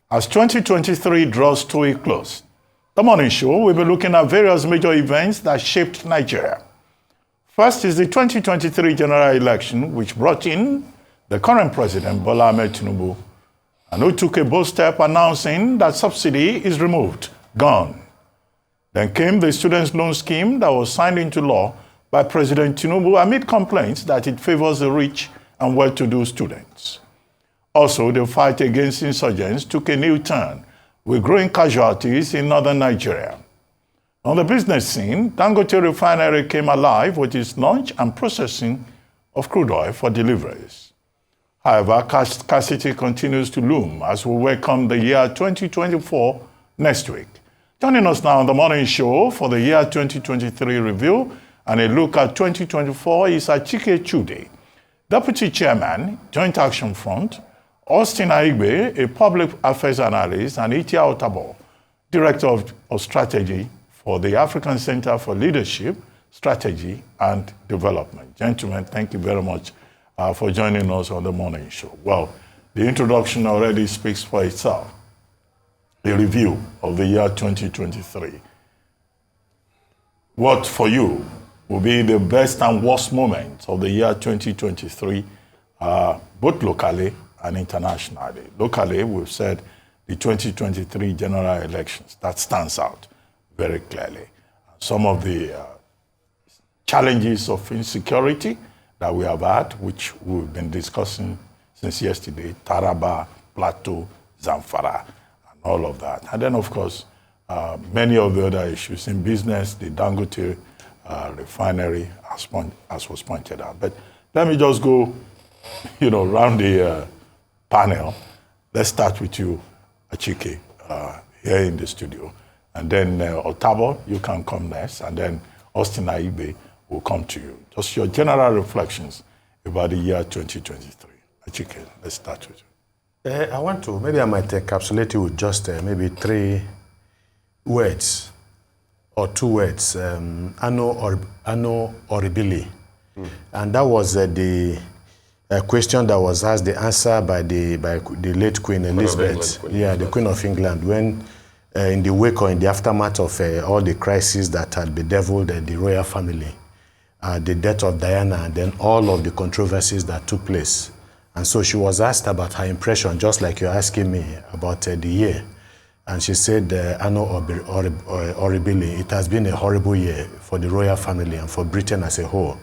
As 2023 draws to a close, the morning show will be looking at various major events that shaped Nigeria. First is the 2023 general election, which brought in the current president, Bola Ahmed Tinubu, and who took a bold step announcing that subsidy is removed, gone. Then came the students' loan scheme that was signed into law by President Tinubu amid complaints that it favors the rich and well-to-do students. Also, the fight against insurgents took a new turn, with growing casualties in northern Nigeria. On the business scene, Dangote Refinery came alive with its launch and processing of crude oil for deliveries. However, scarcity continues to loom as we welcome the year 2024 next week. Joining us now on the morning show for the year 2023 review and a look at 2024 is Chude, Deputy Chairman, Joint Action Front, Austin Aigbe, a public affairs analyst, and Otabor, Director of Strategy for the African Center for Leadership, Strategy, and Development. Gentlemen, thank you very much for joining us on the morning show. Well, the introduction already speaks for itself. A review of the year 2023. What for you will be the best and worst moments of the year 2023, both locally and internationally? Locally, we've said the 2023 general elections, that stands out very clearly. Some of the challenges of insecurity that we have had, which we've been discussing since yesterday, Taraba, Plateau, Zamfara, and all of that. And then, of course, many of the other issues in business, the Dangote refinery, as was pointed out. But let me just go, around the panel. Let's start with you, Achike, here in the studio. And then Otabor, you can come next. And then Austin Aigbe will come to you. Just your general reflections about the year 2023. Achike, let's start with you. Maybe I might encapsulate it with just maybe 3 words or 2 words. Anno Oribili. And that was the question that was asked, the answer by the late Queen Elizabeth, the Queen of England, when in the wake or in the aftermath of all the crises that had bedeviled the royal family, the death of Diana, and then all of the controversies that took place. And so she was asked about her impression, just like you're asking me about the year. And she said, Anno Oribili, it has been a horrible year for the royal family and for Britain as a whole.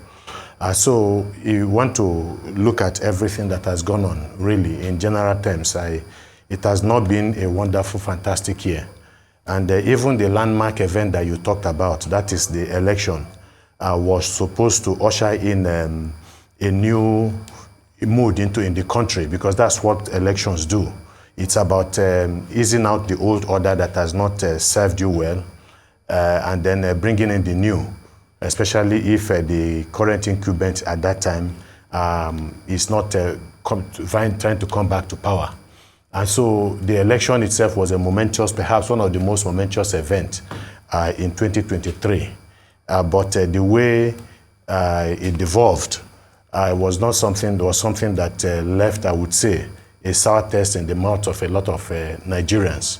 So you want to look at everything that has gone on, really, in general terms. It has not been a wonderful, fantastic year. And even the landmark event that you talked about, that is the election, was supposed to usher in a new mood in the country, because that's what elections do. It's about easing out the old order that has not served you well, and then bringing in the new, especially if the current incumbent at that time is not trying to come back to power. And so the election itself was a momentous, perhaps one of the most momentous events in 2023. But the way it evolved was something that left, I would say, a sour taste in the mouth of a lot of Nigerians.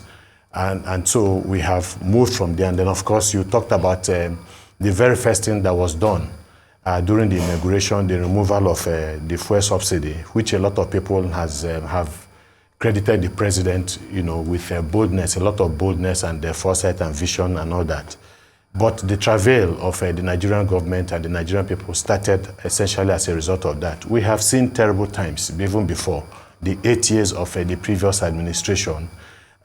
And so we have moved from there. And then, of course, you talked about the very first thing that was done during the inauguration, the removal of the fuel subsidy, which a lot of people have credited the president, with boldness, a lot of boldness and foresight and vision and all that. But the travail of the Nigerian government and the Nigerian people started essentially as a result of that. We have seen terrible times even before. The 8 years of the previous administration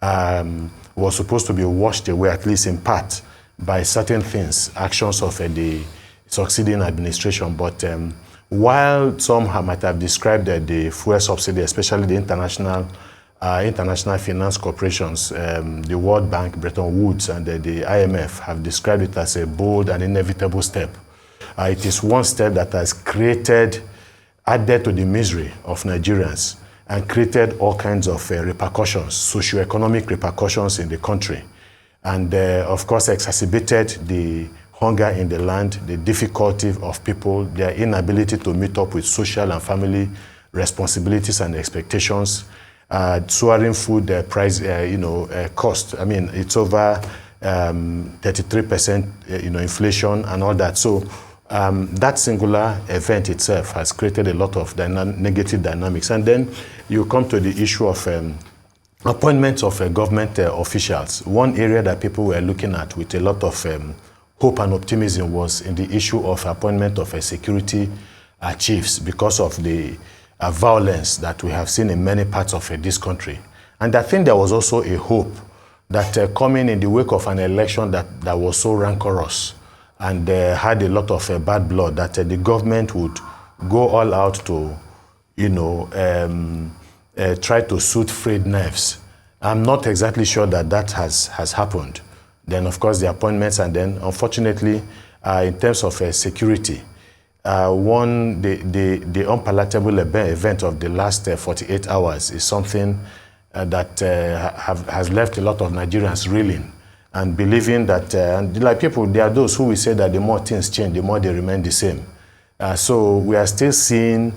was supposed to be washed away, at least in part, by certain things, actions of the succeeding administration. But while some might have described the fuel subsidy, especially the international finance corporations, the World Bank, Bretton Woods, and the IMF have described it as a bold and inevitable step. It is one step that has added to the misery of Nigerians and created all kinds of repercussions, socioeconomic repercussions in the country. And of course, exacerbated the hunger in the land, the difficulty of people, their inability to meet up with social and family responsibilities and expectations, soaring food price, cost. I mean, it's over 33%, inflation and all that. So that singular event itself has created a lot of negative dynamics. And then you come to the issue of appointments of government officials. One area that people were looking at with a lot of hope and optimism was in the issue of appointment of security chiefs because of the violence that we have seen in many parts of this country. And I think there was also a hope that coming in the wake of an election that was so rancorous and had a lot of bad blood, that the government would go all out to, try to suit frayed nerves. I'm not exactly sure that that has happened. Then, of course, the appointments, and then, unfortunately, in terms of security, the unpalatable event of the last 48 hours is something that has left a lot of Nigerians reeling and believing that, like people, there are those who will say that the more things change, the more they remain the same. So we are still seeing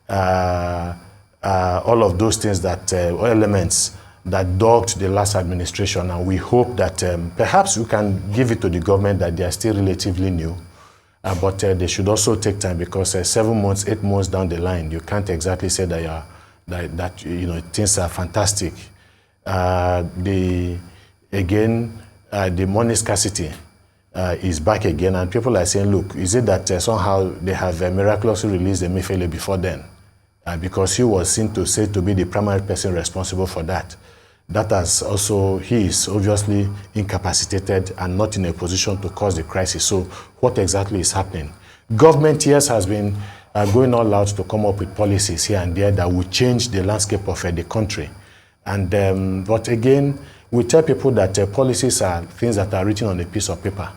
all of those things that, elements that dogged the last administration, and we hope that perhaps we can give it to the government that they are still relatively new, but they should also take time, because 7 months, 8 months down the line, you can't exactly say that things are fantastic. The money scarcity is back again, and people are saying, look, is it that somehow they have miraculously released Emefiele before then? Because he was seen to be the primary person responsible for that. That has also, he is obviously incapacitated and not in a position to cause the crisis. So what exactly is happening? Government, yes, has been going all out to come up with policies here and there that will change the landscape of the country. And but again, we tell people that policies are things that are written on a piece of paper.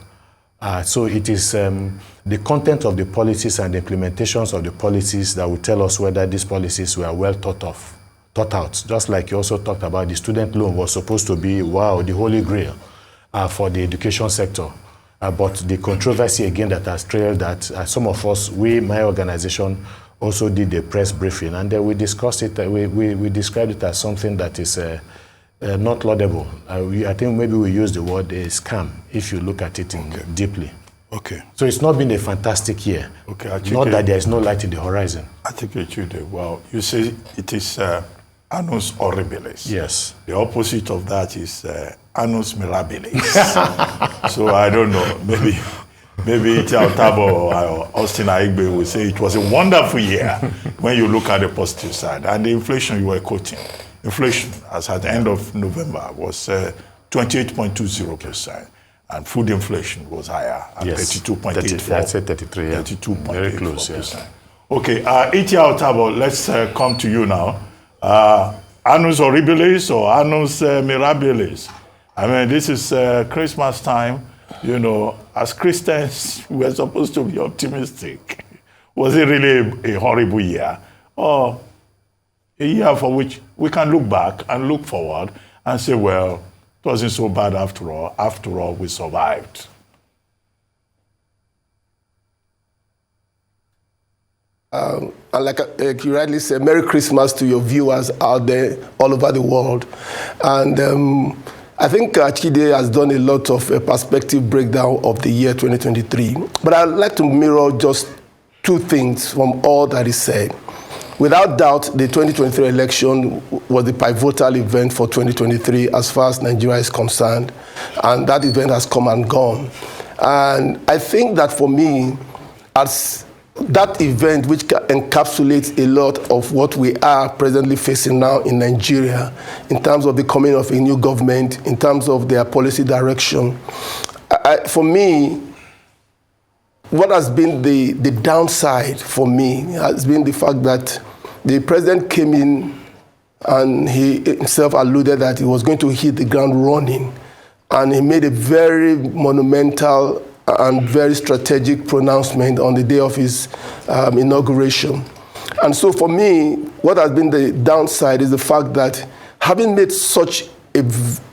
So it is the content of the policies and the implementations of the policies that will tell us whether these policies were well thought out. Just like you also talked about, the student loan was supposed to be, wow, the holy grail for the education sector. But the controversy again that has trailed that, some of us, my organization, also did a press briefing, and we discussed it, we described it as something that is not laudable. I think maybe we use the word scam if you look at it deeply. Okay. So it's not been a fantastic year. Okay. Not that there is no light in the horizon. I think it should. Well, you say it is annus horribilis. Yes. The opposite of that is annus mirabilis. So I don't know. Maybe Otabor or Austin Aigbe will say it was a wonderful year when you look at the positive side. And the inflation you were quoting, inflation as at the end of November was 28.20%. And food inflation was higher at 32.84%. I'd say 33, yeah. 32.84%. Very close, yes. Okay, Otabor, let's come to you now. Annus horribilis or annus mirabilis? I mean, this is Christmas time. You know, as Christians, we're supposed to be optimistic. Was it really a horrible year? Or a year for which we can look back and look forward and say, well, it wasn't so bad after all. After all, we survived. And like you rightly said, Merry Christmas to your viewers out there all over the world. And I think Chude has done a lot of perspective breakdown of the year 2023. But I'd like to mirror just two things from all that is said. Without doubt, the 2023 election was the pivotal event for 2023 as far as Nigeria is concerned. And that event has come and gone. And I think that for me, as that event, which encapsulates a lot of what we are presently facing now in Nigeria, in terms of the coming of a new government, in terms of their policy direction, for me, what has been the downside for me has been the fact that the president came in and he himself alluded that he was going to hit the ground running, and he made a very monumental and very strategic pronouncement on the day of his inauguration. And so for me, what has been the downside is the fact that having made such a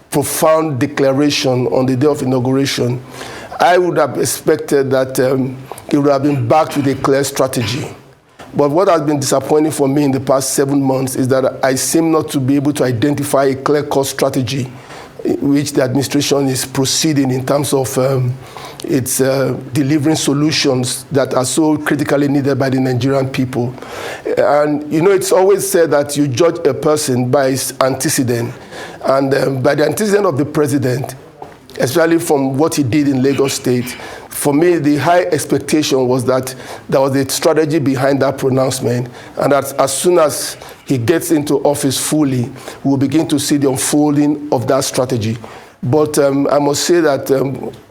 profound declaration on the day of inauguration, I would have expected that it would have been backed with a clear strategy. But what has been disappointing for me in the past 7 months is that I seem not to be able to identify a clear-cut strategy which the administration is proceeding in terms of its delivering solutions that are so critically needed by the Nigerian people. And you know, it's always said that you judge a person by his antecedent. And by the antecedent of the president, especially from what he did in Lagos State, for me, the high expectation was that there was a strategy behind that pronouncement, and that as soon as he gets into office fully, we'll begin to see the unfolding of that strategy. But I must say that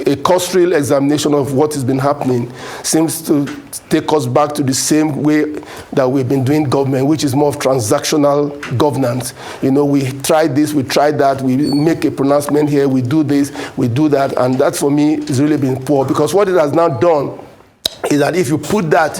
a cursory examination of what has been happening seems to take us back to the same way that we've been doing government, which is more of transactional governance. You know, we tried this, we tried that, we make a pronouncement here, we do this, we do that, and that for me has really been poor, because what it has now done is that if you put that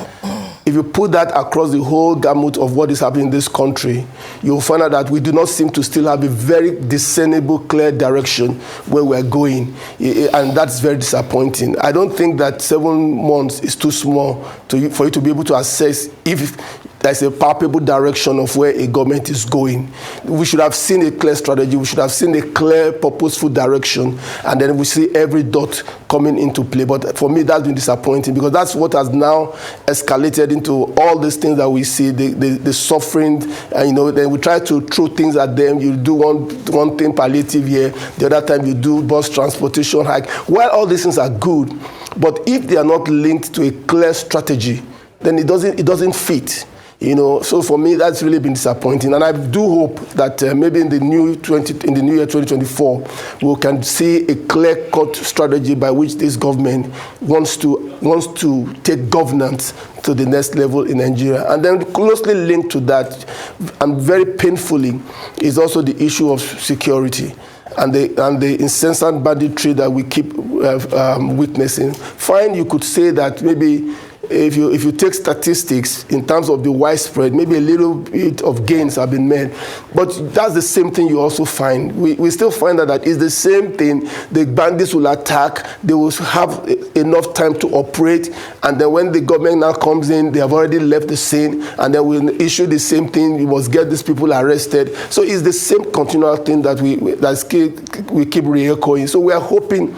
across the whole gamut of what is happening in this country, you'll find out that we do not seem to still have a very discernible, clear direction where we're going. And that's very disappointing. I don't think that 7 months is too small for you to be able to assess if there's a palpable direction of where a government is going. We should have seen a clear strategy. We should have seen a clear, purposeful direction. And then we see every dot coming into play. But for me, that's been disappointing, because that's what has now escalated into all these things that we see, the suffering. And, you know, then we try to throw things at them. You do one thing palliative here. The other time you do bus transportation hike. Well, all these things are good. But if they are not linked to a clear strategy, then it doesn't fit. You know, so for me, that's really been disappointing, and I do hope that maybe in the new year 2024, we can see a clear-cut strategy by which this government wants to take governance to the next level in Nigeria. And then closely linked to that, and very painfully, is also the issue of security and the incessant banditry that we keep witnessing. Fine, you could say that maybe if you take statistics in terms of the widespread, maybe a little bit of gains have been made. But that's the same thing you also find. We still find that it's the same thing. The bandits will attack. They will have enough time to operate. And then when the government now comes in, they have already left the scene. And then we'll issue the same thing. We must get these people arrested. So it's the same continual thing that we keep re-echoing. So we are hoping.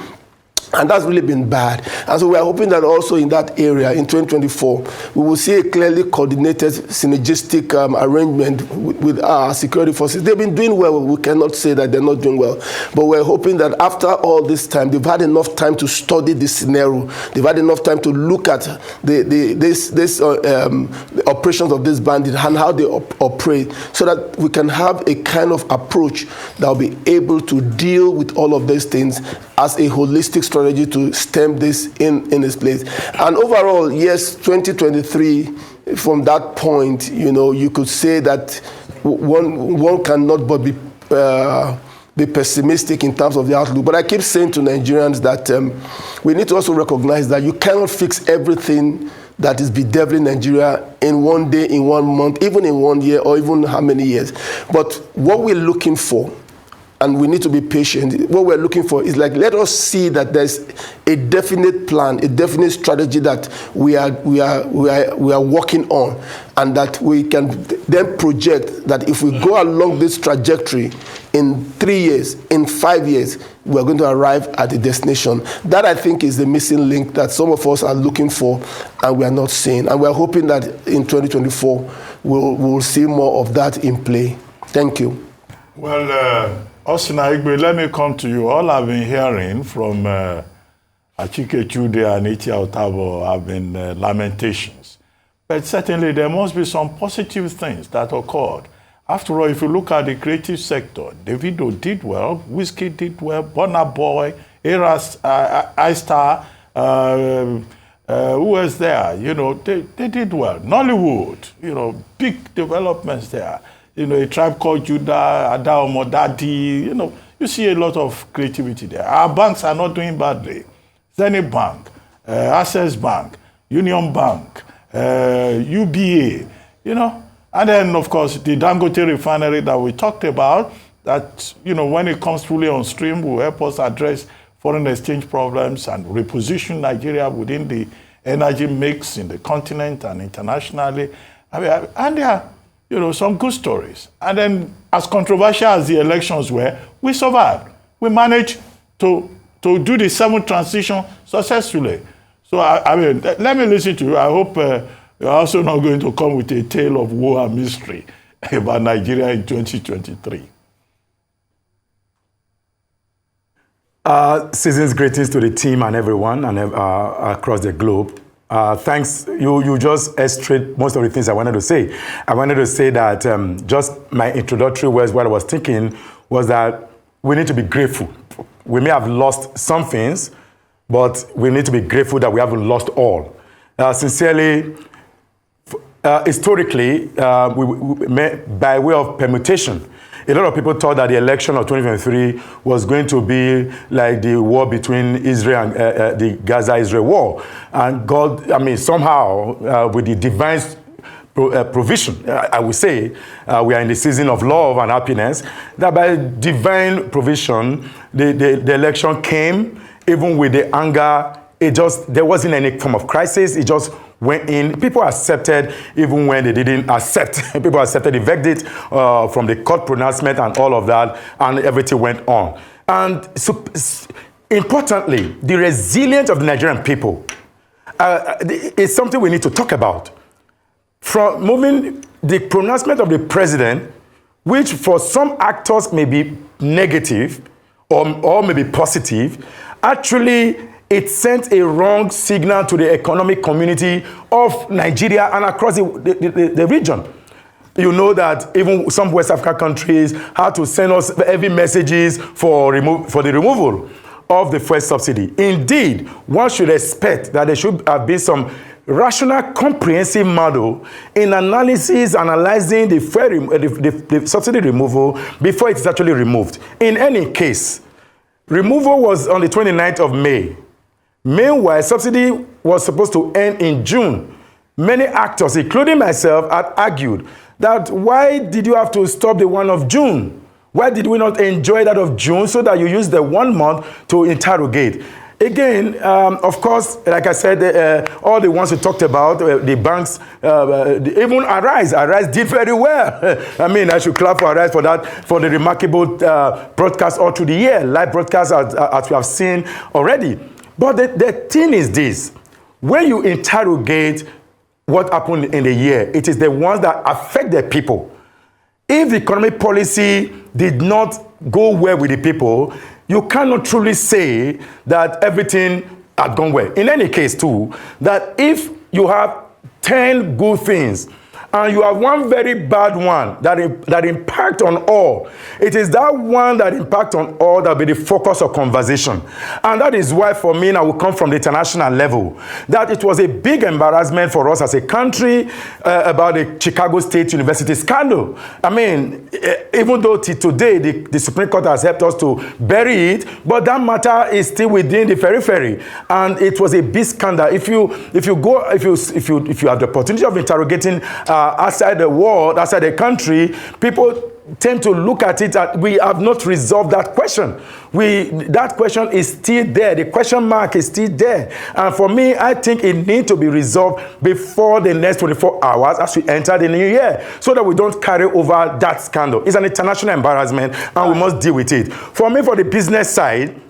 And that's really been bad. And so we are hoping that also in that area, in 2024, we will see a clearly coordinated, synergistic arrangement with our security forces. They've been doing well. We cannot say that they're not doing well. But we're hoping that after all this time, they've had enough time to study this scenario. They've had enough time to look at the operations of this bandit and how they operate, so that we can have a kind of approach that will be able to deal with all of these things as a holistic strategy to stem this in its place. And overall, yes, 2023, from that point, you know, you could say that one cannot but be pessimistic in terms of the outlook. But I keep saying to Nigerians that we need to also recognize that you cannot fix everything that is bedeviling Nigeria in one day, in 1 month, even in 1 year, or even how many years. But what we're looking for, and we need to be patient. What we're looking for is, like, let us see that there's a definite plan, a definite strategy that we are working on, and that we can then project that if we go along this trajectory, in 3 years, in 5 years, we're going to arrive at the destination. That, I think, is the missing link that some of us are looking for and we are not seeing. And we're hoping that in 2024, we'll see more of that in play. Thank you. Well, Aigbe, let me come to you. All I've been hearing from Chude and Otabor have been lamentations. But certainly there must be some positive things that occurred. After all, if you look at the creative sector, Davido did well, Whiskey did well, Burna Boy, iStar, who was there? You know, they did well. Nollywood, you know, big developments there. You know, A Tribe Called Judah, Adaomo Daddy, you know, you see a lot of creativity there. Our banks are not doing badly. Zenith Bank, Access Bank, Union Bank, UBA, you know. And then, of course, the Dangote refinery that we talked about, that, you know, when it comes fully on stream, will help us address foreign exchange problems and reposition Nigeria within the energy mix in the continent and internationally. I mean, and there are, you know, some good stories. And then, as controversial as the elections were, we survived. We managed to do the 7th transition successfully. So, I mean, let me listen to you. I hope you're also not going to come with a tale of woe and mystery about Nigeria in 2023. Season's greetings to the team and everyone and across the globe. Thanks. You just illustrated most of the things I wanted to say. I wanted to say that just my introductory words, what I was thinking was that we need to be grateful. We may have lost some things, but we need to be grateful that we haven't lost all. Sincerely, historically, by way of permutation, a lot of people thought that the election of 2023 was going to be like the war between Israel and the Gaza-Israel war. And God, I mean, somehow, with the divine provision, I would say, we are in the season of love and happiness, that by divine provision, the election came, even with the anger, there wasn't any form of crisis, it just went in. People accepted even when they didn't accept. People accepted the verdict from the court pronouncement and all of that, and everything went on. And so, importantly, the resilience of the Nigerian people is something we need to talk about. From moving the pronouncement of the president, which for some actors may be negative or may be positive, actually it sent a wrong signal to the economic community of Nigeria and across the region. You know that even some West African countries had to send us heavy messages for the removal of the fuel subsidy. Indeed, one should expect that there should have been some rational, comprehensive model in analyzing the subsidy removal before it is actually removed. In any case, removal was on the 29th of May. Meanwhile, subsidy was supposed to end in June. Many actors, including myself, had argued that why did you have to stop the one of June? Why did we not enjoy that of June so that you use the 1 month to interrogate? Again, of course, like I said, all the ones we talked about, the banks, even Arise did very well. I mean, I should clap for Arise for that, for the remarkable broadcast all through the year, live broadcast as we have seen already. But the thing is this, when you interrogate what happened in the year, it is the ones that affect the people. If the economic policy did not go well with the people, you cannot truly say that everything had gone well. In any case, too, that if you have 10 good things and you have one very bad one that impact on all, it is that one that impact on all that will be the focus of conversation. And that is why, for me, I will come from the international level, that it was a big embarrassment for us as a country about the Chicago State University scandal. I mean, even though today the Supreme Court has helped us to bury it, but that matter is still within the periphery, and it was a big scandal. If you have the opportunity of interrogating outside the world, outside the country, people tend to look at it as we have not resolved that question. That question is still there. The question mark is still there. And for me, I think it needs to be resolved before the next 24 hours as we enter the new year, so that we don't carry over that scandal. It's an international embarrassment, and we must deal with it. For me, for the business side,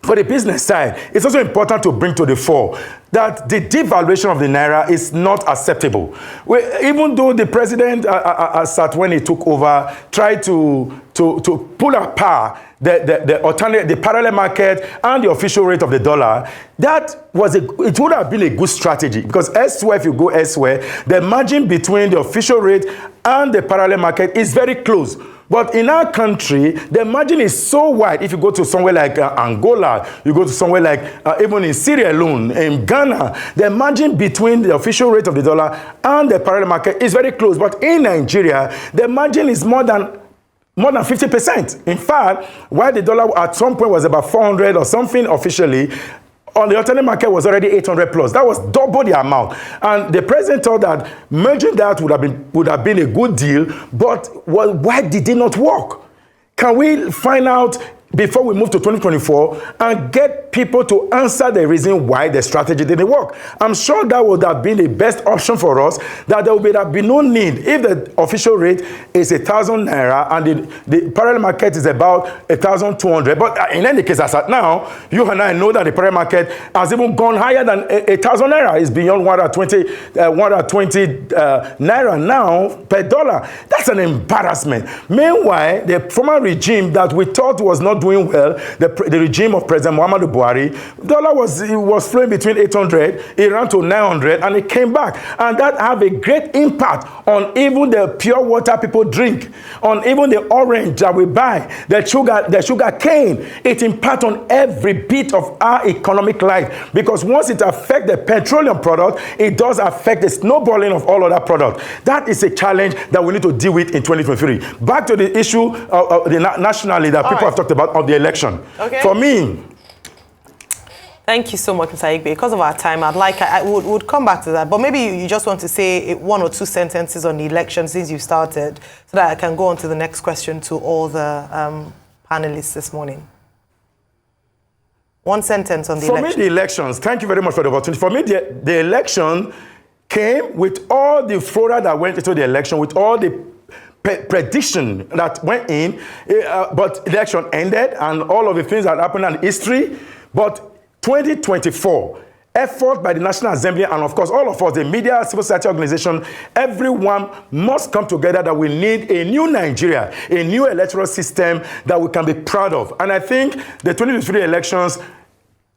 it's also important to bring to the fore that the devaluation of the Naira is not acceptable. Even though the president, when he took over, tried to pull apart the parallel market and the official rate of the dollar, it would have been a good strategy, because elsewhere, if you go elsewhere, the margin between the official rate and the parallel market is very close. But in our country, the margin is so wide. If you go to somewhere like Angola, you go to somewhere like even in Syria alone, in Ghana, the margin between the official rate of the dollar and the parallel market is very close. But in Nigeria, the margin is more than 50%. In fact, while the dollar at some point was about 400 or something officially, on the alternate market was already 800 plus. That was double the amount. And the president thought that merging that would have been a good deal, but why did it not work? Can we find out before we move to 2024 and get people to answer the reason why the strategy didn't work. I'm sure that would have been the best option for us, that there would have been no need. If the official rate is 1,000 naira and the parallel market is about 1,200, but in any case, as at now, you and I know that the parallel market has even gone higher than 1,000 naira. It's beyond 120 naira now per dollar. That's an embarrassment. Meanwhile, the former regime that we thought was not doing well, the regime of President Muhammadu Buhari, dollar was flowing between 800, it ran to 900, and it came back. And that have a great impact on even the pure water people drink, on even the orange that we buy, the sugar cane. It impacts on every bit of our economic life, because once it affects the petroleum product, it does affect the snowballing of all other products. That is a challenge that we need to deal with in 2023. Back to the issue of the nationally that people have talked about of the election. Okay. For me, thank you so much, Mr. Aigbe. Because of our time, I would come back to that. But maybe you just want to say one or two sentences on the election since you started, so that I can go on to the next question to all the panelists this morning. One sentence on the election. For me, the elections, thank you very much for the opportunity. For me, the election came with all the flora that went into the election, with all the prediction that went in, but election ended and all of the things that happened in history. But 2024, effort by the National Assembly and of course all of us, the media, civil society organization, everyone must come together that we need a new Nigeria, a new electoral system that we can be proud of. And I think the 2023 elections,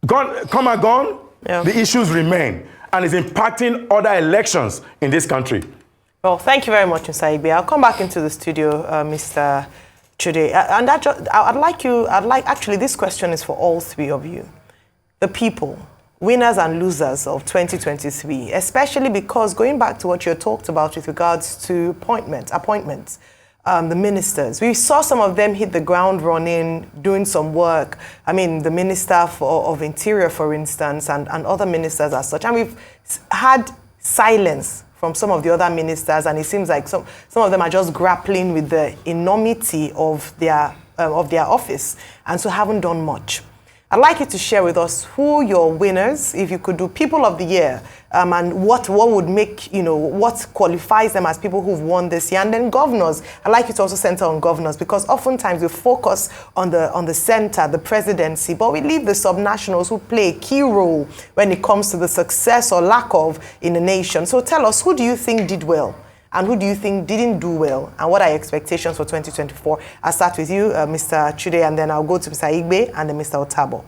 come and gone, the issues remain and is impacting other elections in this country. Well, thank you very much, Mr. Aigbe. I'll come back into the studio, Mr. Chude. And actually, this question is for all three of you. The people, winners and losers of 2023, especially because going back to what you talked about with regards to appointments, the ministers, we saw some of them hit the ground running, doing some work. I mean, the Minister of Interior, for instance, and other ministers as such. And we've had silence from some of the other ministers, and it seems like some of them are just grappling with the enormity of their office, and so haven't done much. I'd like you to share with us who your winners, if you could do People of the Year, and what would make, what qualifies them as people who've won this year, and then governors. I'd like you to also center on governors, because oftentimes we focus on the center, the presidency, but we leave the subnationals who play a key role when it comes to the success or lack of in the nation. So tell us, who do you think did well? And who do you think didn't do well? And what are your expectations for 2024? I'll start with you, Mr. Chude, and then I'll go to Mr. Aigbe and then Mr. Otabor.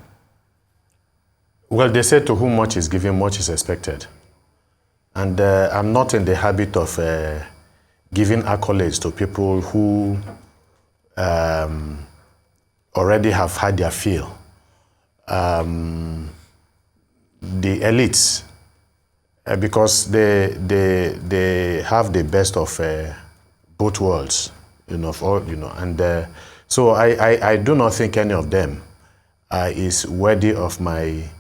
Well, they say to whom much is given, much is expected. And I'm not in the habit of giving accolades to people who already have had their fill. The elites, because they have the best of both worlds, and so I do not think any of them is worthy of my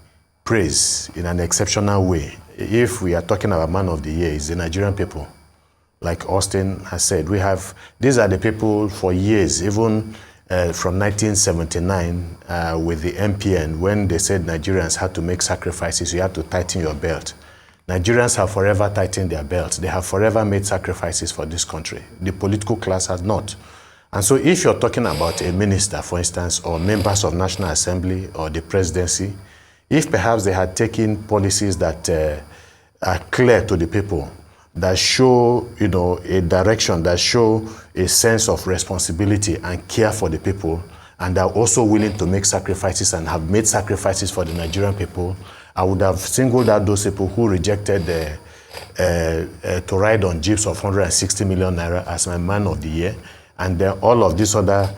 praise in an exceptional way. If we are talking about Man of the Year, it's the Nigerian people. Like Austin has said, these are the people for years, even from 1979 with the MPN, when they said Nigerians had to make sacrifices, you had to tighten your belt. Nigerians have forever tightened their belts. They have forever made sacrifices for this country. The political class has not. And so if you're talking about a minister, for instance, or members of National Assembly or the presidency, if perhaps they had taken policies that are clear to the people, that show, a direction, that show a sense of responsibility and care for the people, and are also willing to make sacrifices and have made sacrifices for the Nigerian people, I would have singled out those people who rejected to ride on jeeps of 160 million naira as my Man of the Year, and then all of these other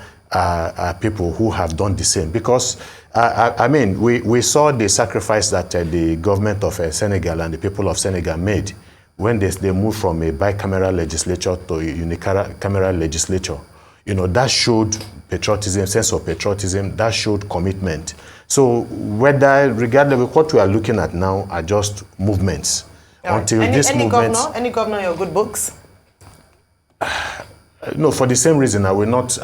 people who have done the same. Because, we saw the sacrifice that the government of Senegal and the people of Senegal made when they moved from a bicameral legislature to a unicameral legislature. That showed patriotism, sense of patriotism, that showed commitment. So regardless of what we are looking at now are just movements. Until this movement... Any governor in your good books? No, for the same reason, I will not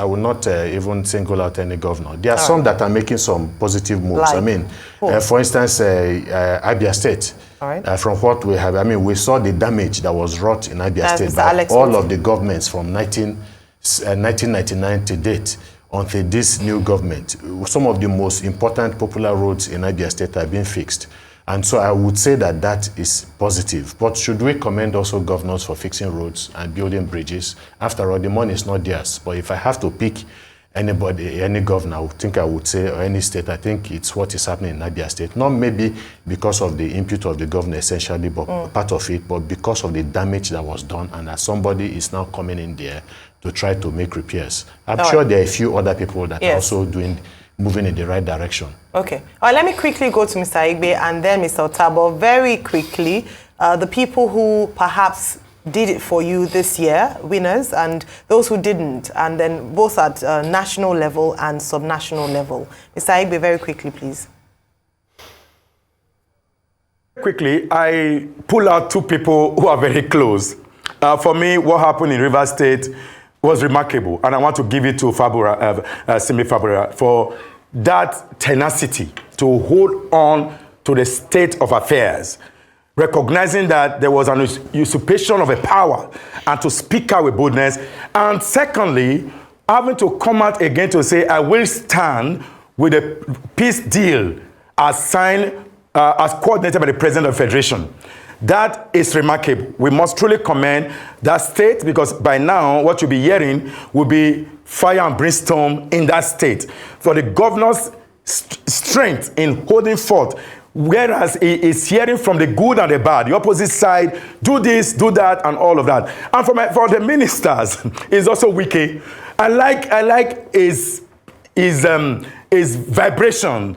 even single out any governor. There are some that are making some positive moves. Like, I mean, for instance, Abia State. All right. From what we have, I mean, we saw the damage that was wrought in Abia State by all of the governments from 1999 to date until this new government. Some of the most important popular roads in Abia State are being fixed. And so I would say that that is positive. But should we commend also governors for fixing roads and building bridges? After all, the money is not theirs. But if I have to pick anybody, any governor, I would say, or any state, I think it's what is happening in Abia State. Not maybe because of the input of the governor essentially, but part of it, but because of the damage that was done, and that somebody is now coming in there to try to make repairs. I'm sure there are a few other people that are also moving in the right direction. Okay. All right, let me quickly go to Mr. Aigbe and then Mr. Otabor. Very quickly, the people who perhaps did it for you this year, winners, and those who didn't, and then both at national level and subnational level. Mr. Aigbe, very quickly, please. Quickly, I pull out two people who are very close. For me, what happened in Rivers State was remarkable, and I want to give it to Simi Fabura for that tenacity to hold on to the state of affairs, recognizing that there was an usurpation of a power, and to speak out with boldness. And secondly, having to come out again to say, I will stand with a peace deal as signed, as coordinated by the President of the Federation. That is remarkable. We must truly commend that state, because by now what you'll be hearing will be fire and brimstone in that state. For the governor's strength in holding forth, whereas he is hearing from the good and the bad, the opposite side, do this, do that, and all of that. And for the ministers, is also wiki. I like his vibration,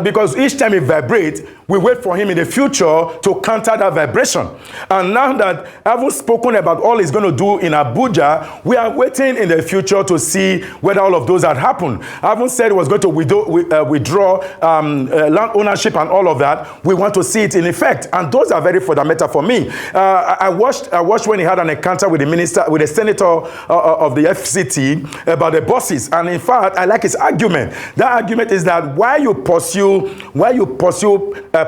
because each time he vibrates, we wait for him in the future to counter that vibration. And now that I haven't spoken about all he's going to do in Abuja, we are waiting in the future to see whether all of those had happened. I haven't said he was going to withdraw land ownership and all of that. We want to see it in effect, and those are very fundamental for me. I watched when he had an encounter with the senator of the FCT about the buses, and in fact, I like his argument. That argument is that while you pursue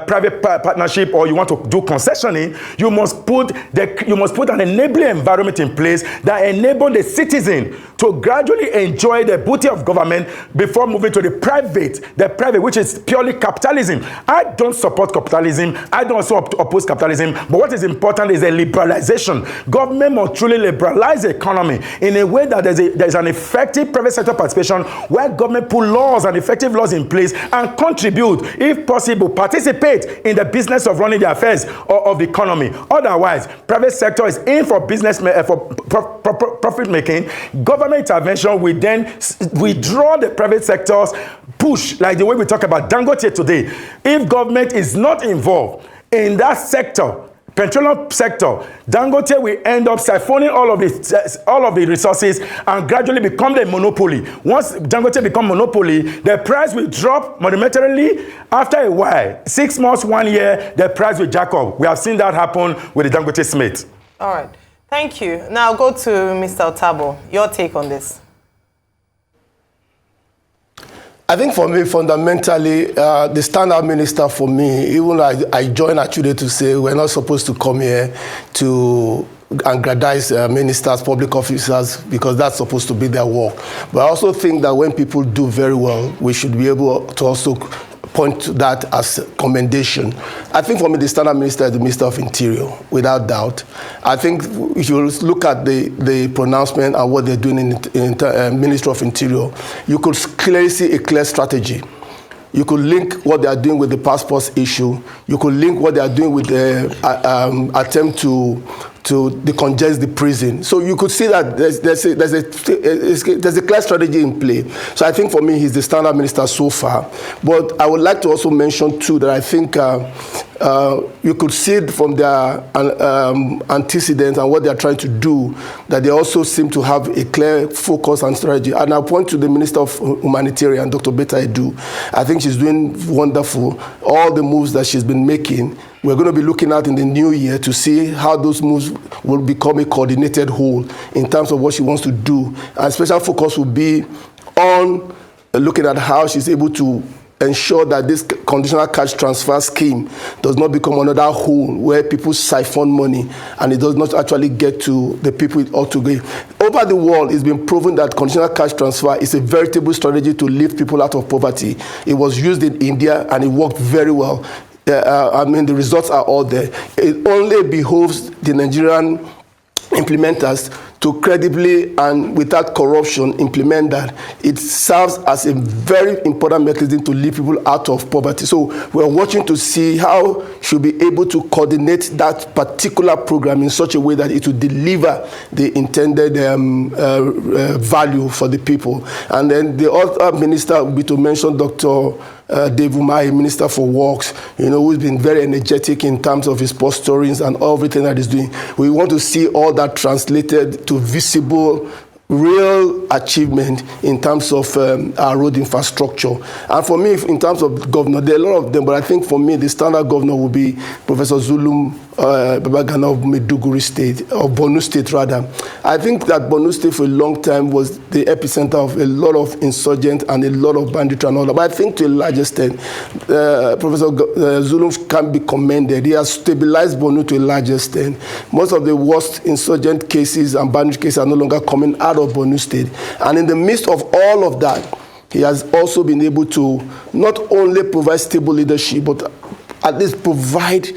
private partnership, or you want to do concessioning, you must put an enabling environment in place that enable the citizen to gradually enjoy the booty of government before moving to the private, which is purely capitalism. I don't support capitalism. I don't also oppose capitalism. But what is important is a liberalization. Government must truly liberalize the economy in a way that there's an effective private sector participation, where government put laws and effective laws in place and contribute, if possible, participate in the business of running the affairs of the economy. Otherwise, private sector is in for business, for profit making. Government intervention will then withdraw the private sector's push, like the way we talk about Dangote today. If government is not involved in that sector, petroleum sector, Dangote will end up siphoning all of the resources and gradually become the monopoly. Once Dangote becomes monopoly, the price will drop monumentarily. After a while, 6 months, 1 year, the price will jack up. We have seen that happen with the Dangote Smith. All right. Thank you. Now go to Mr. Otabor. Your take on this. I think for me, fundamentally, the standout minister for me, even I join Chude to say we're not supposed to come here to aggrandize ministers, public officers, because that's supposed to be their work. But I also think that when people do very well, we should be able to also point to that as commendation. I think for me, the standout minister is the Minister of Interior, without doubt. I think if you look at the pronouncement and what they're doing in Ministry of Interior, you could clearly see a clear strategy. You could link what they are doing with the passports issue. You could link what they are doing with the attempt to decongest the prison. So you could see that there's a clear strategy in play. So I think for me, he's the standout minister so far. But I would like to also mention too that I think you could see it from their antecedents and what they are trying to do, that they also seem to have a clear focus and strategy. And I point to the Minister of Humanitarian, Dr. Betta Edu. I think she's doing wonderful. All the moves that she's been making we're going to be looking at in the new year to see how those moves will become a coordinated whole in terms of what she wants to do. And special focus will be on looking at how she's able to ensure that this conditional cash transfer scheme does not become another hole where people siphon money and it does not actually get to the people it ought to get. Over the world, it's been proven that conditional cash transfer is a veritable strategy to lift people out of poverty. It was used in India and it worked very well. I mean, the results are all there. It only behoves the Nigerian implementers to credibly and without corruption implement that. It serves as a very important mechanism to lift people out of poverty. So we're watching to see how she'll be able to coordinate that particular program in such a way that it will deliver the intended value for the people. And then the other minister will be to mention Dr. Dave Umahi, Minister for Works, who's been very energetic in terms of his posturings and everything that he's doing. We want to see all that translated to visible, real achievement in terms of our road infrastructure. And for me, in terms of governor, there are a lot of them, but I think for me, the standard governor will be Professor Zulum Babagana of Maiduguri State, or Borno State rather. I think that Borno State for a long time was the epicenter of a lot of insurgents and a lot of banditry and all that. But I think to a large extent, Professor Zulum can be commended. He has stabilized Borno to a large extent. Most of the worst insurgent cases and banditry cases are no longer coming out of Borno State. And in the midst of all of that, he has also been able to not only provide stable leadership, but at least provide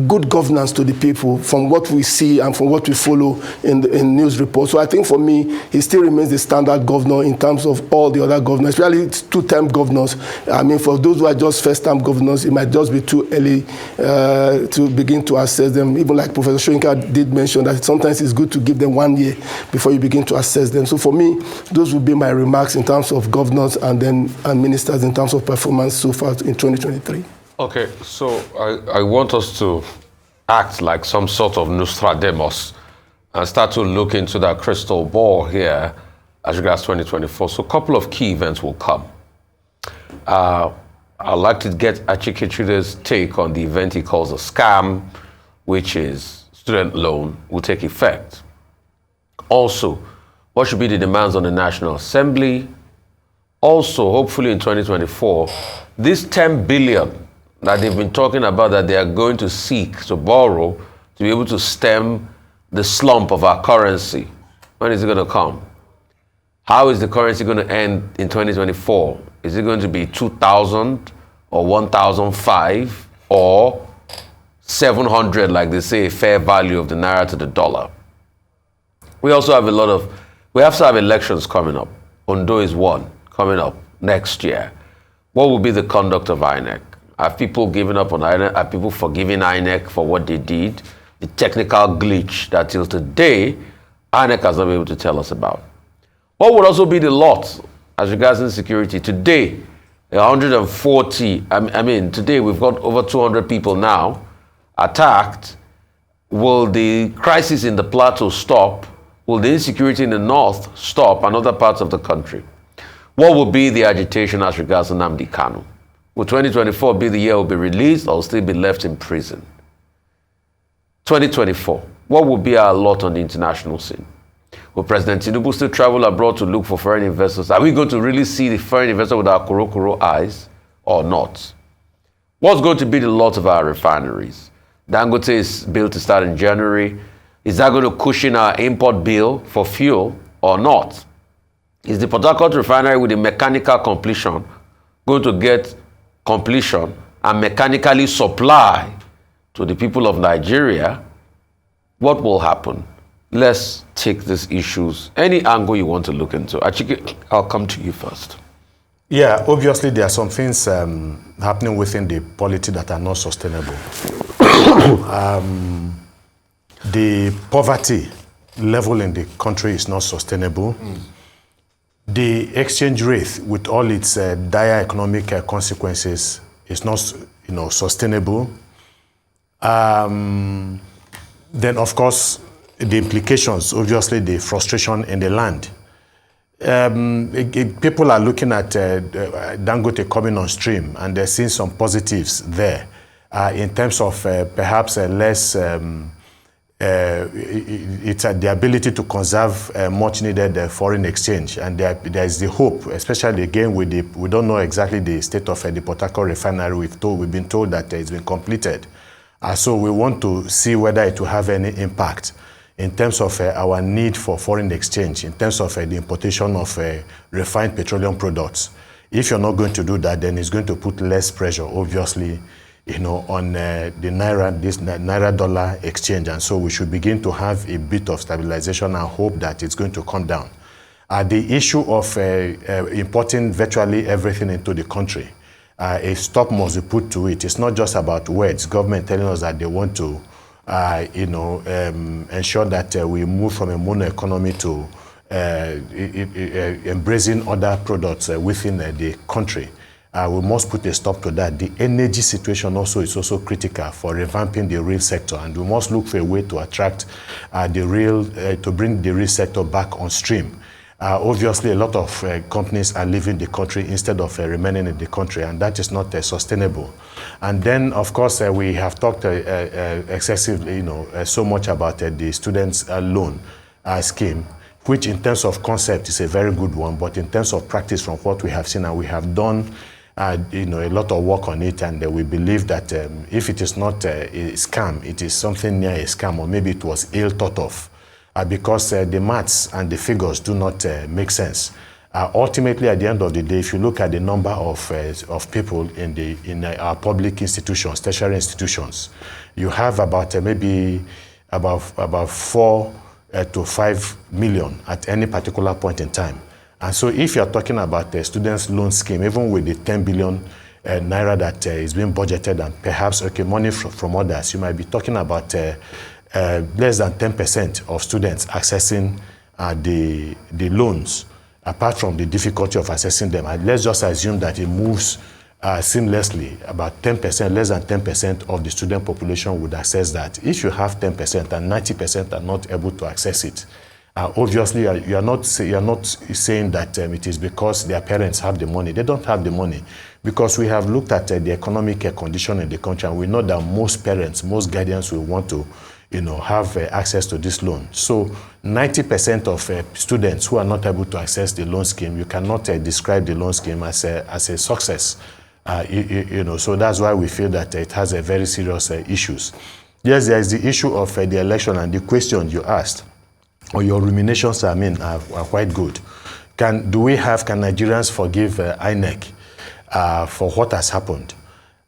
good governance to the people from what we see and from what we follow in news reports. So I think for me, he still remains the standard governor in terms of all the other governors, especially two-term governors. I mean, for those who are just first-term governors, it might just be too early to begin to assess them. Even like Professor Shoyinka did mention that sometimes it's good to give them 1 year before you begin to assess them. So for me, those would be my remarks in terms of governors and ministers in terms of performance so far in 2023. Okay, so I want us to act like some sort of Nostradamus and start to look into that crystal ball here as regards 2024. So a couple of key events will come. I'd like to get Achike Chude's take on the event he calls a scam, which is student loan, will take effect. Also, what should be the demands on the National Assembly? Also, hopefully in 2024, this 10 billion that they've been talking about that they are going to seek to borrow to be able to stem the slump of our currency. When is it going to come? How is the currency going to end in 2024? Is it going to be 2,000 or 1,005 or 700, like they say, fair value of the naira to the dollar? We also have we have to have elections coming up. Ondo is one coming up next year. What will be the conduct of INEC? Have people given up on INEC? Are people forgiving INEC for what they did? The technical glitch that till today, INEC has not been able to tell us about. What would also be the lot as regards insecurity? Today, 140, today we've got over 200 people now attacked. Will the crisis in the plateau stop? Will the insecurity in the north stop and other parts of the country? What will be the agitation as regards to Nnamdi Kanu? Will 2024 be the year he'll be released or still be left in prison? 2024, what will be our lot on the international scene? Will President Tinubu still travel abroad to look for foreign investors? Are we going to really see the foreign investor with our kuro eyes or not? What's going to be the lot of our refineries? Dangote is built to start in January. Is that going to cushion our import bill for fuel or not? Is the Port Harcourt refinery with a mechanical completion going to get completion and mechanically supply to the people of Nigeria? What will happen? Let's take these issues, any angle you want to look into. Achike, I'll come to you first. Yeah, obviously there are some things happening within the polity that are not sustainable. The poverty level in the country is not sustainable. The exchange rate, with all its dire economic consequences, is not, sustainable. Then, of course, the implications, obviously, the frustration in the land. People are looking at Dangote coming on stream, and they're seeing some positives there. in terms of perhaps less, it's the ability to conserve much needed foreign exchange. And there is the hope, especially again with we don't know exactly the state of the Port Harcourt refinery. We've been told that it's been completed. So we want to see whether it will have any impact in terms of our need for foreign exchange, in terms of the importation of refined petroleum products. If you're not going to do that, then it's going to put less pressure, obviously, on the Naira-dollar exchange. And so we should begin to have a bit of stabilization and hope that it's going to come down. The issue of importing virtually everything into the country, a stop must be put to it. It's not just about words. Government telling us that they want to ensure that we move from a mono economy to embracing other products within the country. We must put a stop to that. The energy situation also is also critical for revamping the real sector, and we must look for a way to attract to bring the real sector back on stream. Obviously, a lot of companies are leaving the country instead of remaining in the country, and that is not sustainable. And then, of course, we have talked excessively, so much about the students' loan scheme, which in terms of concept is a very good one, but in terms of practice from what we have seen, and we have done a lot of work on it, and we believe that if it is not a scam, it is something near a scam, or maybe it was ill thought of, because the maths and the figures do not make sense. Ultimately, at the end of the day, if you look at the number of people in our public institutions, tertiary institutions, you have about maybe about 4 to 5 million at any particular point in time. And so if you're talking about the students' loan scheme, even with the 10 billion naira that is being budgeted and perhaps money from others, you might be talking about less than 10% of students accessing the loans, apart from the difficulty of accessing them. And let's just assume that it moves seamlessly. About 10%, less than 10% of the student population would access that. If you have 10% and 90% are not able to access it, obviously you are not saying that it is because their parents have the money. They don't have the money, because we have looked at the economic condition in the country, and we know that most parents, most guardians will want to have access to this loan. So 90% of students who are not able to access the loan scheme, you cannot describe the loan scheme as a success. So that's why we feel that it has a very serious issues. Yes, there is the issue of the election, and the question you asked, or your ruminations, are quite good. Can Nigerians forgive INEC for what has happened?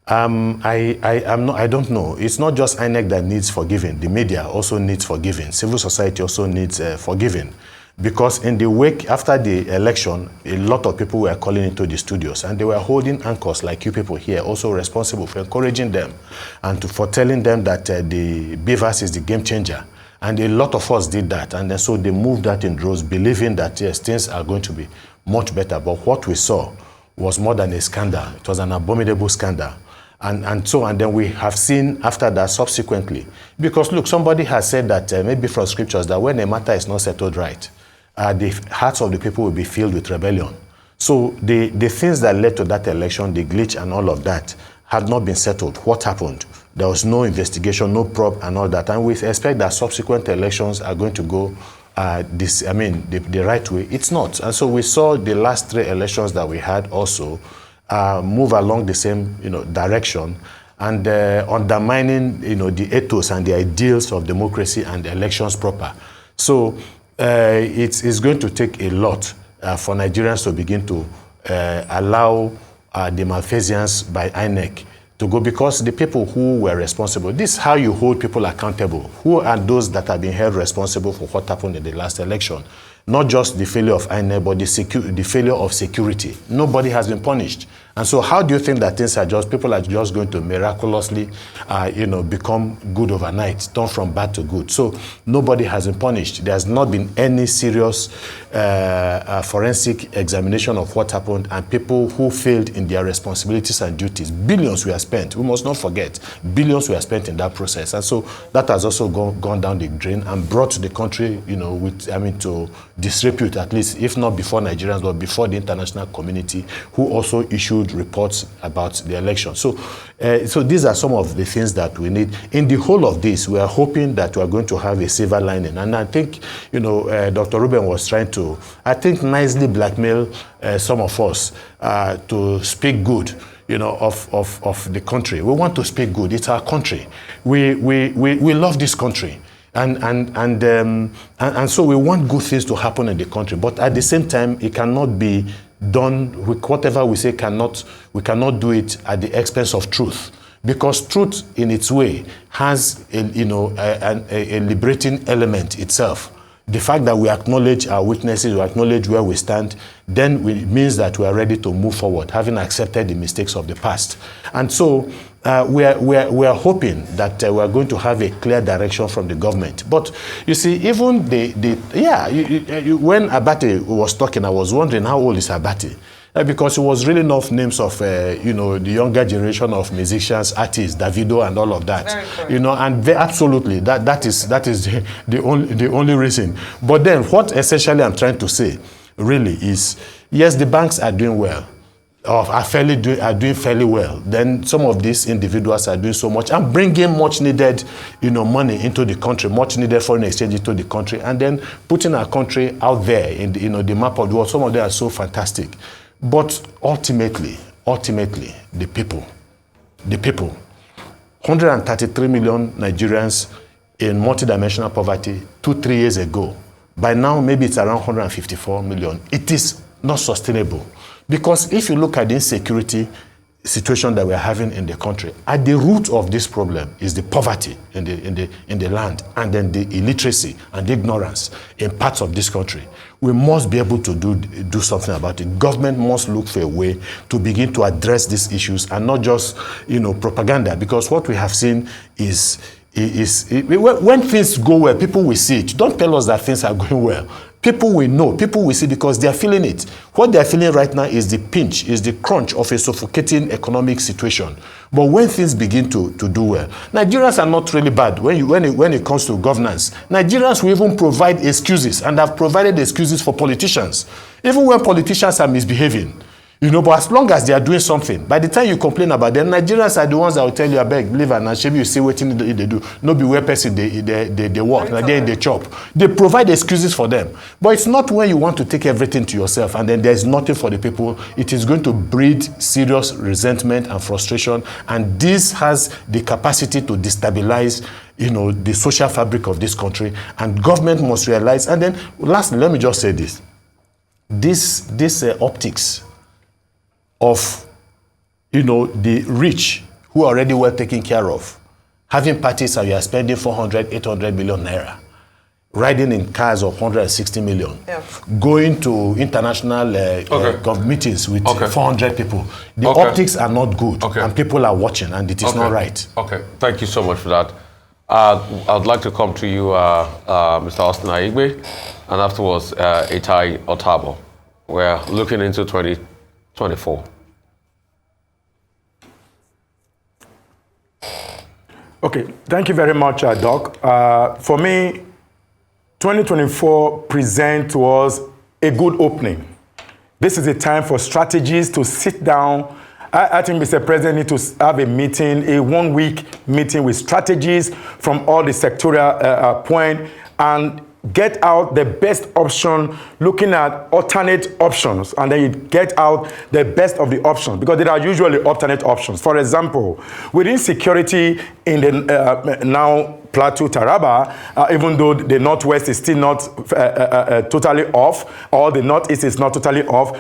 I don't know. It's not just INEC that needs forgiving. The media also needs forgiving. Civil society also needs forgiving. Because in the wake, after the election, a lot of people were calling into the studios, and they were holding anchors like you people here, also responsible for encouraging them and for telling them that the BVAS is the game changer. And a lot of us did that. And then so they moved that in droves, believing that, yes, things are going to be much better. But what we saw was more than a scandal. It was an abominable scandal. And then we have seen after that subsequently. Because look, somebody has said that maybe from scriptures, that when a matter is not settled right, the hearts of the people will be filled with rebellion. So the things that led to that election, the glitch and all of that, had not been settled. What happened? There was no investigation, no probe and all that. And we expect that subsequent elections are going to go the right way. It's not. And so we saw the last 3 elections that we had also move along the same direction, and undermining the ethos and the ideals of democracy and elections proper. So it's going to take a lot for Nigerians to begin to allow the malfeasance by INEC to go, because the people who were responsible, this is how you hold people accountable. Who are those that have been held responsible for what happened in the last election? Not just the failure of INEC, but the failure of security. Nobody has been punished. And so how do you think that people are just going to miraculously, become good overnight, turn from bad to good? So nobody has been punished. There has not been any serious forensic examination of what happened, and people who failed in their responsibilities and duties. Billions were spent. We must not forget. Billions were spent in that process. And so that has also gone down the drain and brought the country, to disrepute, at least, if not before Nigerians, but before the international community, who also issued good reports about the election. So, so these are some of the things that we need. In the whole of this, we are hoping that we are going to have a silver lining. And I think, you know, Dr. Ruben was trying to, I think, nicely blackmail some of us to speak good, you know, of the country. We want to speak good. It's our country. We love this country. And so we want good things to happen in the country. But at the same time, it cannot be done with whatever we say we cannot do it at the expense of truth. Because truth in its way has a liberating element itself. The fact that we acknowledge our weaknesses, we acknowledge where we stand, then it means that we are ready to move forward, having accepted the mistakes of the past. And so we are hoping that we are going to have a clear direction from the government. But you see, even when Abate was talking, I was wondering how old is Abate? Because it was really enough names of, you know, the younger generation of musicians, artists, Davido and all of that. You know, and absolutely, that is the only reason. But then what essentially I'm trying to say really is, yes, the banks are doing well, or are doing fairly well. Then some of these individuals are doing so much and bringing much needed, you know, money into the country, much needed foreign exchange into the country, and then putting our country out there in the, you know, the map of the world. Some of them are so fantastic. But ultimately, the people, 133 million Nigerians in multidimensional poverty 2-3 years ago. By now, maybe it's around 154 million. It is not sustainable. Because if you look at the insecurity situation that we're having in the country, at the root of this problem is the poverty in the land, and then the illiteracy and the ignorance in parts of this country. We must be able to do something about it. Government must look for a way to begin to address these issues and not just, you know, propaganda. Because what we have seen is when things go well, people will see it. Don't tell us that things are going well. People will know, people will see, because they are feeling it. What they are feeling right now is the pinch, is the crunch of a suffocating economic situation. But when things begin to do well, Nigerians are not really bad when it comes to governance. Nigerians will even provide excuses, and have provided excuses for politicians, even when politicians are misbehaving. You know, but as long as they are doing something, by the time you complain about them, Nigerians are the ones that will tell you, I beg, believe and maybe you see what they do. No be where person they work, and then they chop. They provide excuses for them. But it's not when you want to take everything to yourself and then there's nothing for the people. It is going to breed serious resentment and frustration. And this has the capacity to destabilize, you know, the social fabric of this country. And government must realize. And then lastly, let me just say this. This optics of, you know, the rich who are already well taken care of, having parties and you are spending 400, 800 million naira, riding in cars of 160 million, going to international meetings with 400 people. The optics are not good, and people are watching, and it is not right. Okay, thank you so much for that. I'd like to come to you, Mr. Austin Aigbe, and afterwards, Otabor. We're looking into 2024. Okay, thank you very much, Doc. For me, 2024 presents to us a good opening. This is a time for strategies to sit down. I think Mr. President needs to have a meeting, a 1-week meeting with strategies from all the sectorial point, and get out the best option, looking at alternate options, and then you get out the best of the options, because there are usually alternate options. For example, within security in the now Plateau, Taraba, even though the Northwest is still not totally off, or the Northeast is not totally off,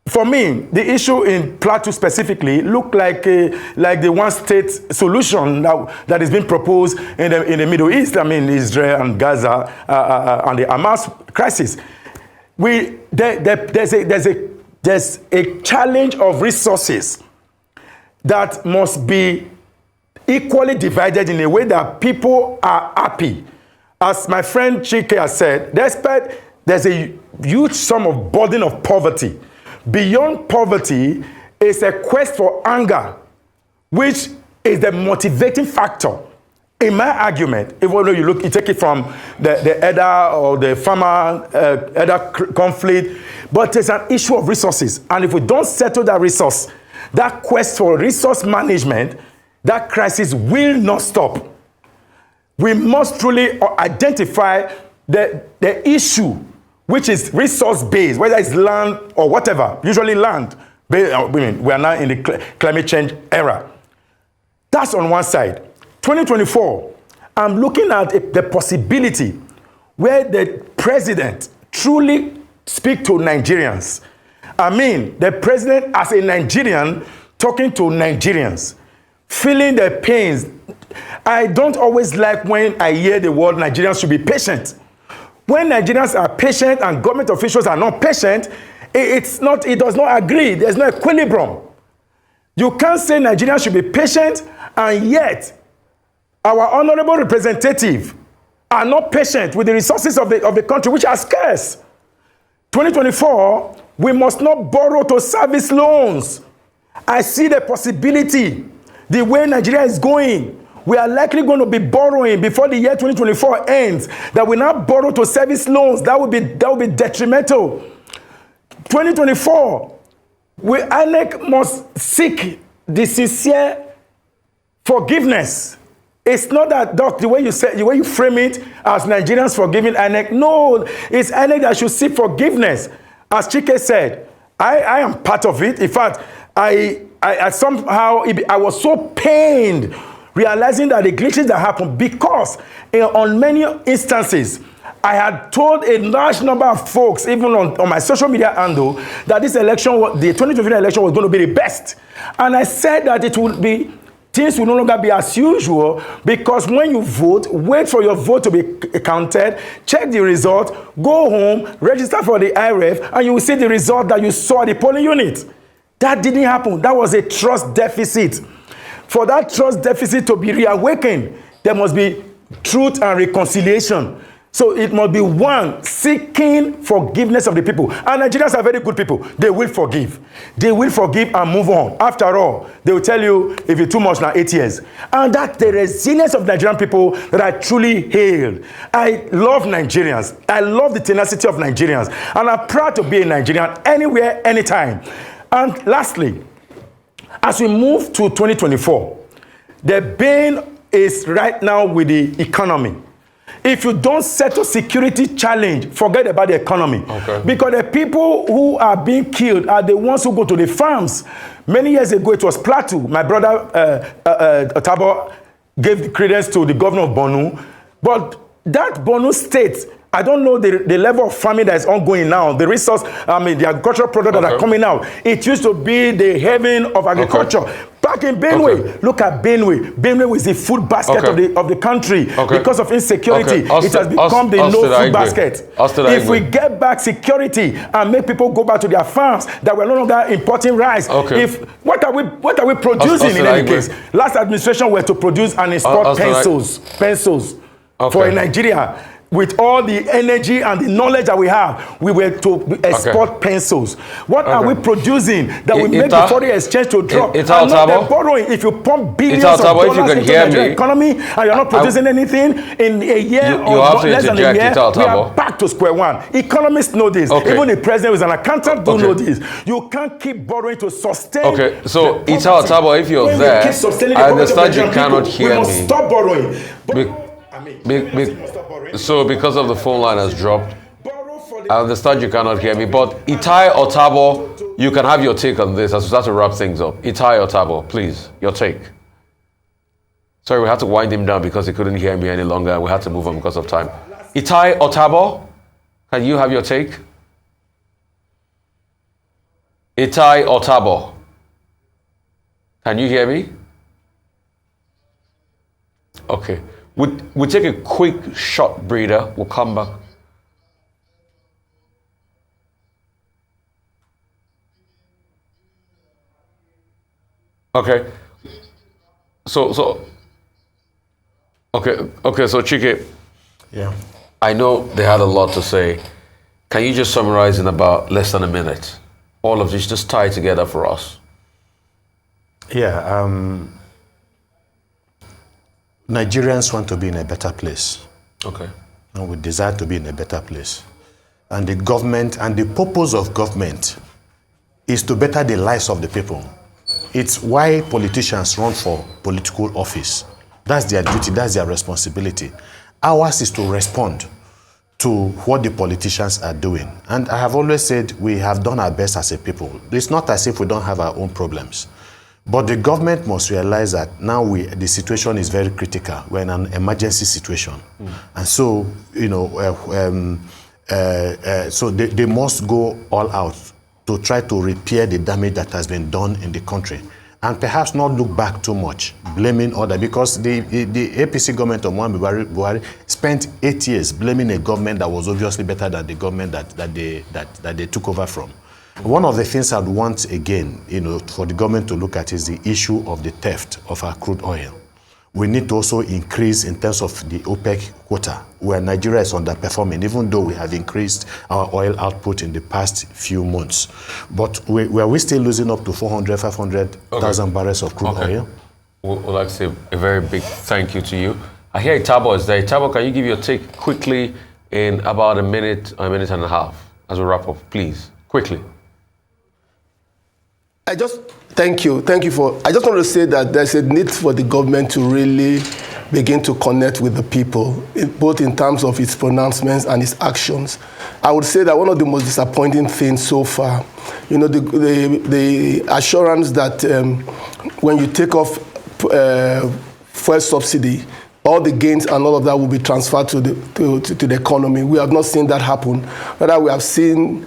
for me, the issue in Plateau specifically looked like the one-state solution that is being proposed in the Middle East. I mean, Israel and Gaza and the Hamas crisis. There's a challenge of resources that must be equally divided in a way that people are happy. As my friend Chike has said, there's a huge sum of burden of poverty. Beyond poverty is a quest for anger, which is the motivating factor In my argument, even though you take it from the elder or the farmer elder conflict, but there's an issue of resources. And if we don't settle that resource, that quest for resource management, that crisis will not stop. We must truly identify the issue, which is resource-based, whether it's land or whatever, usually land. We are now in the climate change era. That's on one side. 2024, I'm looking at the possibility where the president truly speak to Nigerians. I mean, the president as a Nigerian talking to Nigerians, feeling their pains. I don't always like when I hear the word Nigerians should be patient. When Nigerians are patient and government officials are not patient, it does not agree. There's no equilibrium. You can't say Nigerians should be patient, and yet our honorable representative are not patient with the resources of the country, which are scarce. 2024, we must not borrow to service loans. I see the possibility, the way Nigeria is going, we are likely going to be borrowing before the year 2024 ends, that we now borrow to service loans. That would be detrimental. 2024, INEC must seek the sincere forgiveness. It's not that, Doc, the way you frame it as Nigerians forgiving INEC. No, it's INEC that should seek forgiveness. As Chike said, I am part of it. In fact, I was so pained realizing that the glitches that happened, because on many instances, I had told a large number of folks, even on my social media handle, that this election, the 2023 election was going to be the best. And I said that things will no longer be as usual, because when you vote, wait for your vote to be counted, check the result, go home, register for the IRF, and you will see the result that you saw at the polling unit. That didn't happen. That was a trust deficit. For that trust deficit to be reawakened, there must be truth and reconciliation. So it must be one, seeking forgiveness of the people. And Nigerians are very good people. They will forgive. They will forgive and move on. After all, they will tell you, if it's too much now, 8 years. And that's the resilience of Nigerian people that I truly hail. I love Nigerians. I love the tenacity of Nigerians. And I'm proud to be a Nigerian anywhere, anytime. And lastly, as we move to 2024, the bane is right now with the economy. If you don't settle security challenge, forget about the economy. Okay. Because the people who are being killed are the ones who go to the farms. Many years ago, it was Plateau. My brother, Otabor, gave credence to the governor of Borno. But that Borno state, I don't know the level of farming that is ongoing now. The resource, the agricultural products that are coming out. It used to be the heaven of agriculture. Okay. Back in Benue, look at Benue. Benue is the food basket of the country. Because of insecurity. It has become the no-food basket. If we get back security and make people go back to their farms, that we're no longer importing rice. What are we producing in any case? Last administration were to produce and export pencils for Nigeria. With all the energy and the knowledge that we have, we were to export pencils. What are we producing that will make the foreign exchange to drop? And not borrowing. If you pump billions of dollars into the Nigerian economy and you're not producing anything in a year or less than a year, we are back to square one. Economists know this. Even the president who's an accountant do know this. You can't keep borrowing to sustain. So Otabor, if you're there, I understand you cannot hear me. We must stop borrowing. So because of the phone line has dropped, I understand you cannot hear me, but Otabor, you can have your take on this as we start to wrap things up. Otabor, please, your take. Sorry, we had to wind him down because he couldn't hear me any longer, and we had to move on because of time. Otabor, can you have your take? Otabor, can you hear me? Okay. We'll take a quick short breather. We'll come back. Okay. So Chike. Yeah. I know they had a lot to say. Can you just summarize in about less than a minute? All of this, just tie it together for us. Yeah. Nigerians want to be in a better place. Okay. And we desire to be in a better place. And the government, and the purpose of government is to better the lives of the people. It's why politicians run for political office. That's their duty, that's their responsibility. Ours is to respond to what the politicians are doing. And I have always said we have done our best as a people. It's not as if we don't have our own problems. But the government must realize that now the situation is very critical. We're in an emergency situation. And so, you know, so they must go all out to try to repair the damage that has been done in the country. And perhaps not look back too much, blaming others, because the APC government of Muhammadu Buhari spent 8 years blaming a government that was obviously better than the government that they took over from. One of the things I'd want again, you know, for the government to look at is the issue of the theft of our crude oil. We need to also increase in terms of the OPEC quota, where Nigeria is underperforming, even though we have increased our oil output in the past few months. But are we still losing up to 400, 500,000 barrels of crude oil? We'd like to say a very big thank you to you. I hear Otabor is there. Otabor, can you give your take quickly in about a minute and a half as we wrap up, please? Quickly. Thank you for, I just want to say that there's a need for the government to really begin to connect with the people, both in terms of its pronouncements and its actions. I would say that one of the most disappointing things so far, you know, the assurance that when you take off fuel subsidy, all the gains and all of that will be transferred to the economy. We have not seen that happen. Rather, we have seen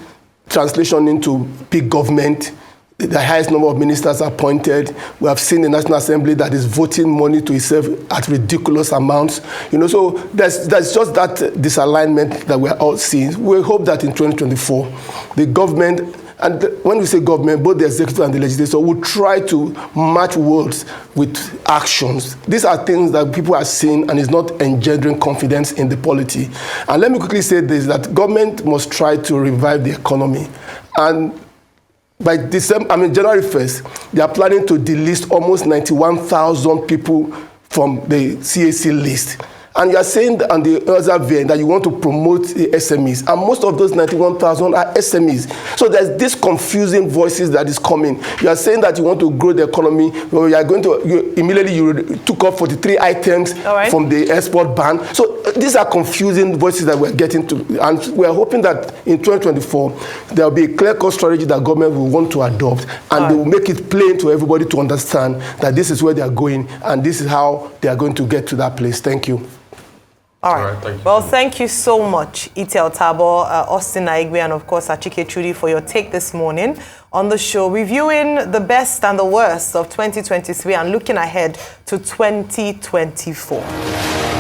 translation into big government, the highest number of ministers appointed. We have seen the National Assembly that is voting money to itself at ridiculous amounts. You know, so there's just that disalignment that we're all seeing. We hope that in 2024, the government, and when we say government, both the executive and the legislature will try to match words with actions. These are things that people are seeing and is not engendering confidence in the polity. And let me quickly say this, that government must try to revive the economy. And by January 1st, they are planning to delist almost 91,000 people from the CAC list. And you are saying on the other vein that you want to promote the SMEs. And most of those 91,000 are SMEs. So there's this confusing voices that is coming. You are saying that you want to grow the economy. Well, immediately you took off 43 items from the export ban. So these are confusing voices that we're getting to. And we're hoping that in 2024, there will be a clear-cut strategy that government will want to adopt. And they will make it plain to everybody to understand that this is where they are going. And this is how they are going to get to that place. Thank you. All right. Thank you. Well, thank you so much, Otabor, Austin Aigbe, and of course, Chude, for your take this morning on the show, reviewing the best and the worst of 2023 and looking ahead to 2024.